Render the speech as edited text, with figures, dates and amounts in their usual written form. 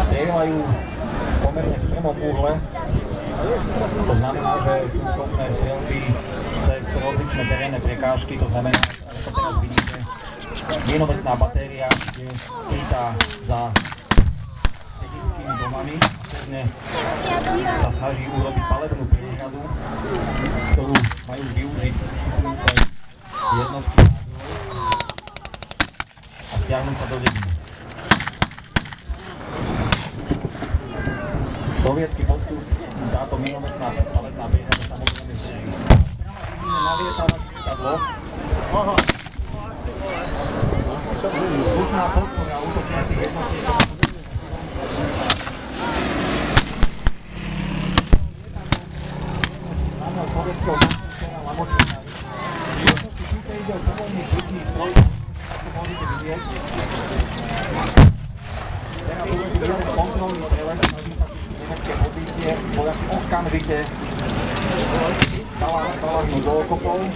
Strieľajú pomerne v prvom úhle. To znamená, že sú schopné strieľby cez rozličné terénne prekážky. To znamená, ako teraz vidíte, minometná batéria je skrytá za dedickými domami. Sa snaží urobiť palebnú priehradu, ktorú majú využiť jednotky a stiahnuť sa do dediny. Sovietský postup, táto minometná paletná priehrada samozrejme zdejí. Vidíme navietané lietadlo. Vzdušná podpora útočiacich jednotiek. Námel sovietského konštruktora Lamočina. Tuto ide o povolný štutný stroj, ako môžete vidieť. Teraz uvedíme kontrolný prelet, nemecké pozície, vojaci okamžite zaláhnú do okopov.